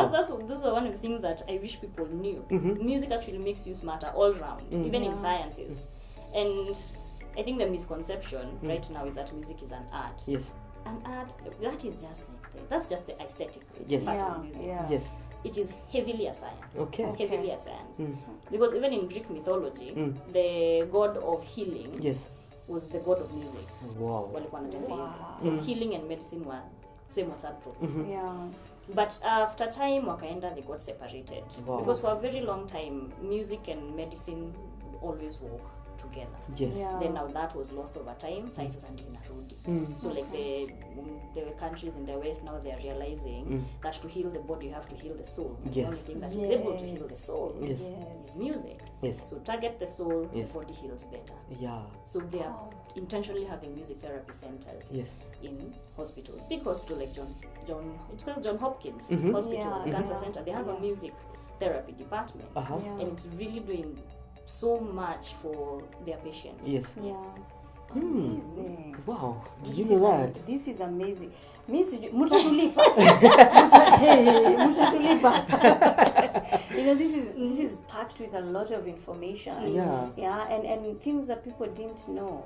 those are one of the things that I wish people knew. Music actually makes you smarter all round, even in sciences. And I think the misconception right now is that music is an art. Yes. An art, that is just that's just the aesthetic part of music. Yes. It is heavily a science. Heavily a science. Because even in Greek mythology, the god of healing was the god of music. Wow. So healing and medicine were same WhatsApp group. But after time, wakaenda, they got separated. Because for a very long time, music and medicine always work together. Then now that was lost over time. Sciences and inarudi. So like the countries in the West now, they are realizing that to heal the body you have to heal the soul. And the only thing that is able to heal the soul is music. So target the soul, the body heals better. So they are intentionally having music therapy centers in hospitals. Big hospital like it's called John Hopkins Hospital, Cancer Center. They have a music therapy department, and it's really doing so much for their patients. Amazing. Wow. Did you know that? This is amazing. Mutatulipa. This is packed with a lot of information. And things that people didn't know.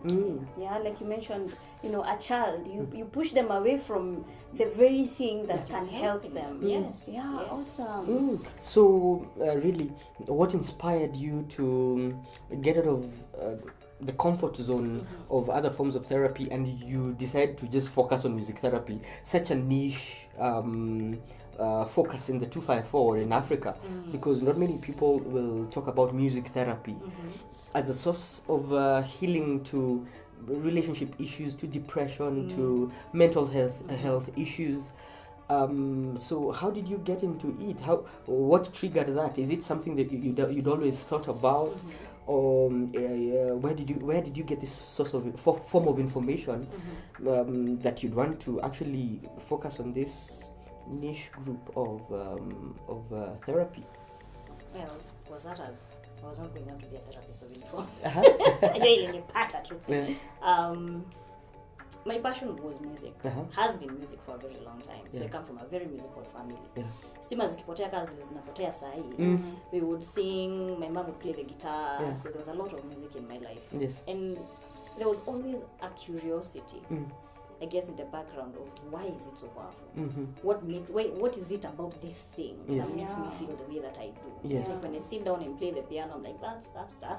Like you mentioned, a child, you push them away from the very thing that can help them. Awesome. So really, what inspired you to get out of the comfort zone of other forms of therapy, and you decide to just focus on music therapy, such a niche focus in the 254 in Africa, because not many people will talk about music therapy as a source of healing to relationship issues, to depression, to mental health issues. So how did you get into it? What triggered that? Is it something that you'd always thought about? Or where did you get this source of form of information that you'd want to actually focus on this niche group of therapy? Well, was that as I was not going on to be a therapist of uniform. My passion was music. Has been music for a very long time. So I come from a very musical family. Stima zikipotea kazi zinapotea sahi. We would sing, my mom would play the guitar. So there was a lot of music in my life. And there was always a curiosity, I guess, in the background of why is it so powerful? What is it about this thing that makes me feel the way that I do? Like when I sit down and play the piano, I'm like, that's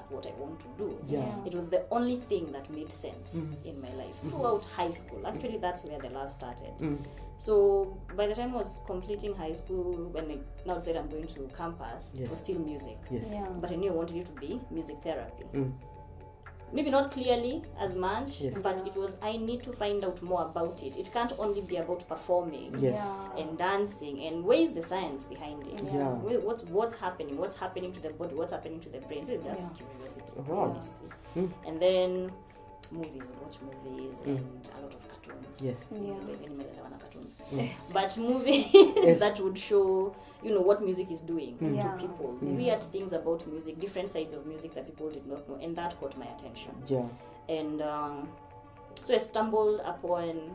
what I want to do. It was the only thing that made sense in my life throughout high school. Actually, that's where the love started. So by the time I was completing high school, when I now said I'm going to campus, it was still music. But I knew I wanted it to be music therapy. Maybe not clearly as much, but it was, I need to find out more about it. It can't only be about performing and dancing, and where is the science behind it? What's happening to the body, what's happening to the brain. So it's just curiosity, honestly. And then movies, I watch movies and a lot of cartoons. Cartoons. But movies that would show, what music is doing to people. Weird things about music, different sides of music that people did not know, and that caught my attention. And so I stumbled upon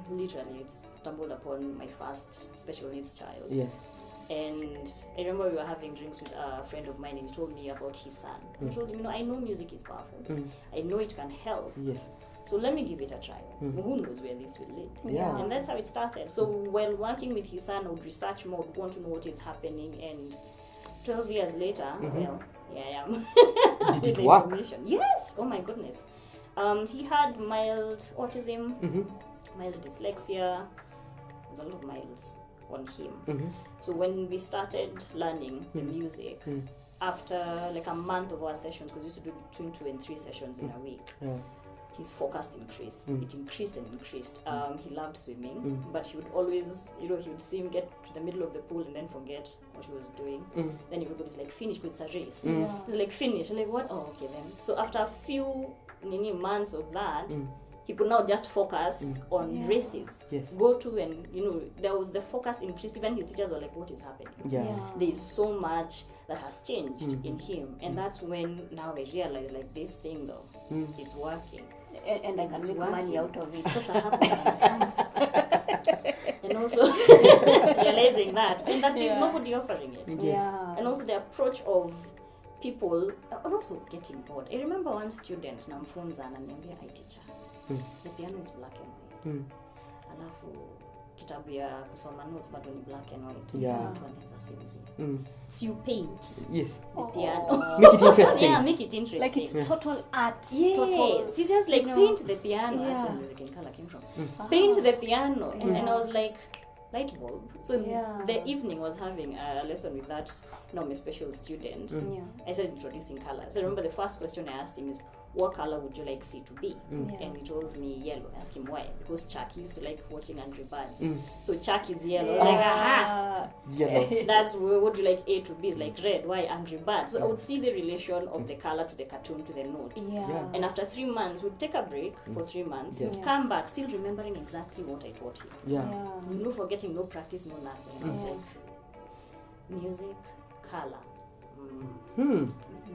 my first special needs child. And I remember we were having drinks with a friend of mine, and he told me about his son. I told him, I know music is powerful. I know it can help. So let me give it a try. Who knows where this will lead? And that's how it started. So while working with his son, I would research more, would want to know what is happening, and 12 years later, well, here I am. Did it work? Yes. Oh my goodness. He had mild autism, mild dyslexia. There's a lot of milds on him. So when we started learning the music, after like a month of our sessions, because we used to do between 2 and 3 sessions in a week, his focus increased. It increased and increased. He loved swimming, but he would always, he would see him get to the middle of the pool and then forget what he was doing. Then he would go, it's like, finish, because it's a race. He's like, finish. I'm like, what? Oh, okay then. So after a few months of that, he could now just focus on races. Go to, and there was the focus increased. Even his teachers were like, what is happening? There is so much that has changed in him. And that's when now I realized, like, this thing though, it's working. And I can make money out of it. And and also realizing that, and that there's nobody offering it. Yeah. And also the approach of people, and also getting bored. I remember one student, namfunza ananiambia, "Hi teacher, the piano is black and white." Alafu kitabu ya kusoma notes bado ni black and white. Mtu anaweza sinzia. So you paint the piano. Make it interesting. Yeah, make it interesting. Like it's total art. Yes. Total. It's just like paint the piano. That's where music in color came from. Paint the piano. And I was like, light bulb. So the evening was having a lesson with that my special student. I started introducing color. So I remember the first question I asked him is, what color would you like C to be? And he told me yellow. I asked him why. Because Chuck used to like watching Angry Birds. So Chuck is yellow. Like, aha! Yellow. That's what you like A to B is like red. Why Angry Birds? So I would see the relation of the color to the cartoon to the note. And after 3 months, we'd take a break for 3 months. He'd come back still remembering exactly what I taught him. No forgetting, no practice, no nothing. And I was like, music, color.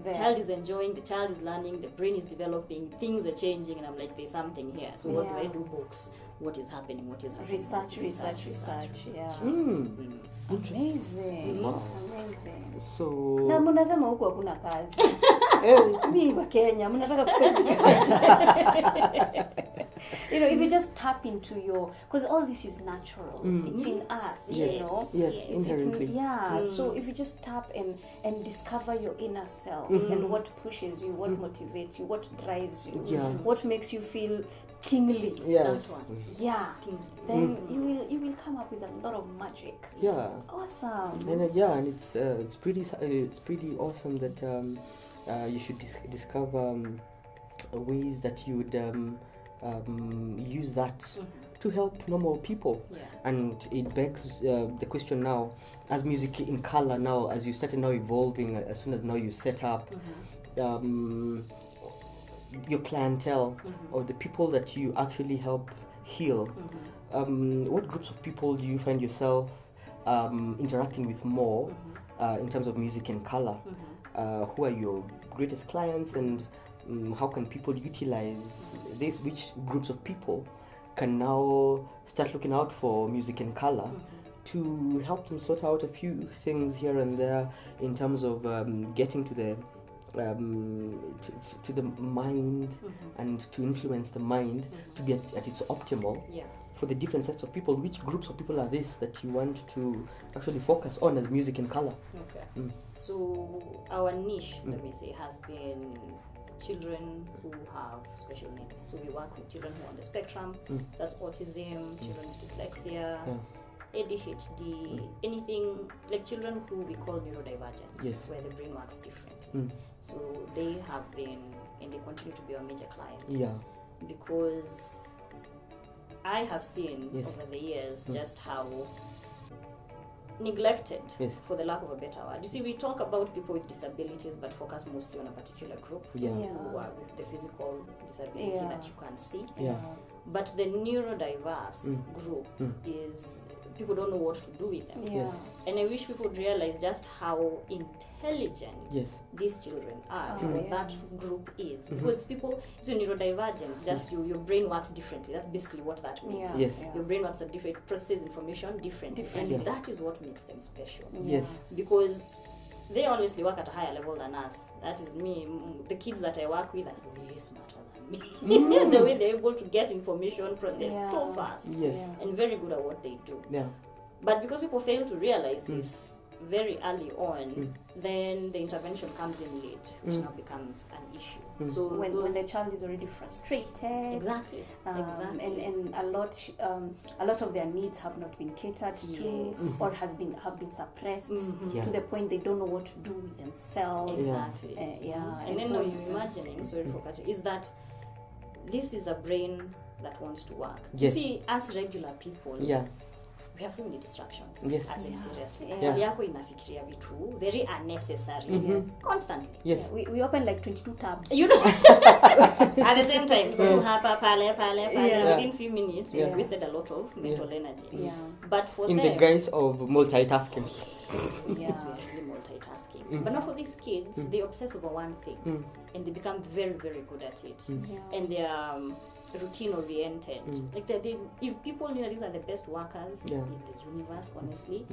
The child is enjoying, the child is learning, the brain is developing, things are changing, and I'm like, there's something here. So what do I do? Books. What is happening? Research. Yeah. Amazing. Wow. Amazing. So Na mnasema huko hakuna kazi. Mimi wa Kenya mnataka kusema if you just tap into because all this is natural. It's in us, Yes, inherently. So if you just tap and discover your inner self and what pushes you, what motivates you, what drives you, what makes you feel tingly. Yes. Then you will come up with a lot of magic. Awesome. And it's pretty awesome that you should discover ways that you would use that to help normal people. And it begs the question now, as music in color now, as you started now evolving, as soon as now you set up your clientele or the people that you actually help heal, what groups of people do you find yourself interacting with more in terms of music in color? Who are your greatest clients, and how can people utilize this? Which groups of people can now start looking out for music in color to help them sort out a few things here and there in terms of getting to the to the mind and to influence the mind to be at its optimal for the different sets of people? Which groups of people are this that you want to actually focus on as music in color? So our niche, let me say, has been children who have special needs. So we work with children who are on the spectrum. That's autism, children with dyslexia, ADHD, anything like children who we call neurodivergent, where the brain works differently. So they have been, and they continue to be our major client. Because I have seen over the years just how neglected, for the lack of a better word. You see, we talk about people with disabilities but focus mostly on a particular group who are with the physical disability that you can see. But the neurodiverse group is, people don't know what to do with them. And I wish people would realize just how intelligent these children are, that group is. Because people, so neurodivergence, just your brain works differently. That's basically what that means. Your brain works at different, processes information differently. And that is what makes them special. Because they honestly work at a higher level than us. That is me. The kids that I work with are way smarter than me. The way they're able to get information, they're so fast and very good at what they do. But because people fail to realize this very early on, then the intervention comes in late, which now becomes an issue. So when the child is already frustrated, exactly, and a lot of their needs have not been catered to, or have been suppressed to the point they don't know what to do with themselves. Exactly. And then now you're imagining, sorry for cutting, is that this is a brain that wants to work. You see, as regular people, we have so many distractions. As in seriously. Akili yako inafikiria vitu very unnecessary. Constantly. We open like 22 tabs. You know, at the same time, to hapa pale. Within few minutes, we've wasted a lot of mental energy. But for in them, the guise of multitasking. Yes, we are really multitasking. But not for these kids, they obsess over one thing, and they become very, very good at it. And they are routine oriented. Like if people knew that these are the best workers in the universe, honestly,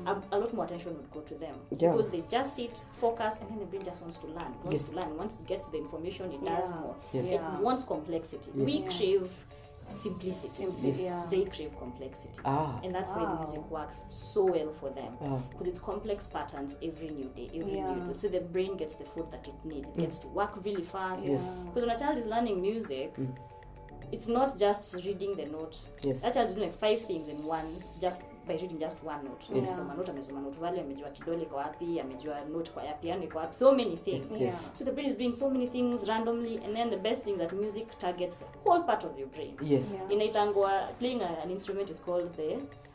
a lot more attention would go to them because they just sit, focus, and then the brain just wants to learn. Once it gets the information, it does more. It wants complexity. We crave simplicity. They crave complexity, and that's why music works so well for them because it's complex patterns every new day, so the brain gets the food that it needs. It gets to work really fast because when a child is learning music, it's not just reading the note. That child is doing like 5 things in one, just by reading just one note. Amesoma note vale, amejua kidole kwa wapi, amejua note kwa ya piano kwa wapi, so many things. So the brain is doing so many things randomly, and then the best thing that music targets the whole part of your brain. Inaitangwa, playing an instrument is called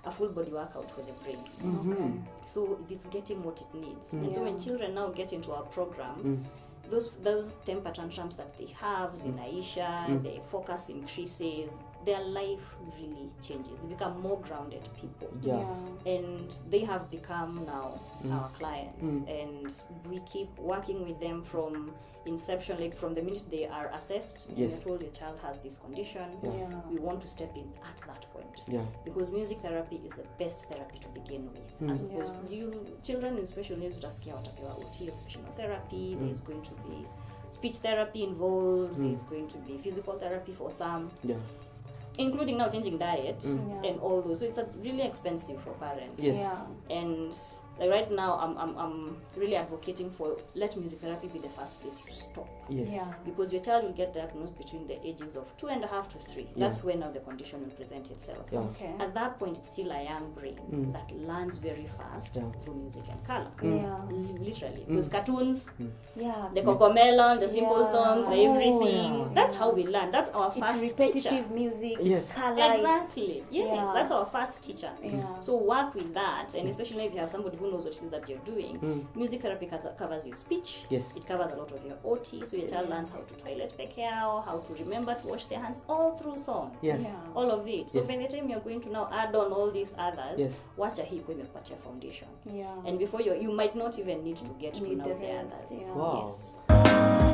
a full body workout for the brain. So it's getting what it needs. And so when children now get into our program, those temper tantrums that they have, zinaisha, their focus increases, their life really changes. They become more grounded people. And they have become now our clients. And we keep working with them from inception, like from the minute they are assessed. You're told your child has this condition. We want to step in at that point. Because music therapy is the best therapy to begin with. As opposed to children with special needs, utasikia watapewa OT, occupational therapy. There's going to be speech therapy involved. There's going to be physical therapy for some. Including now changing diet and all those. So it's really expensive for parents. And like right now, I'm really advocating for let music therapy be the first place you stop. Because your child will get diagnosed between the ages of 2.5 to 3. That's when now the condition will present itself. At that point, it's still a young brain that learns very fast through music and color. Literally, because cartoons, the Cocomelon, the simple songs, everything. That's how we learn. That's our first It's repetitive teacher. music. It's color. Exactly. That's our first teacher. So work with that, and especially if you have somebody who knows what it is that you're doing. Music therapy covers your speech. It covers a lot of your OT, so your child learns how to toilet pekao, how to remember to wash their hands, all through song. All of it. So by the time you're going to now add on all these others, watch a hip when you put your foundation. And before you might not even need to get to know the others. Wow.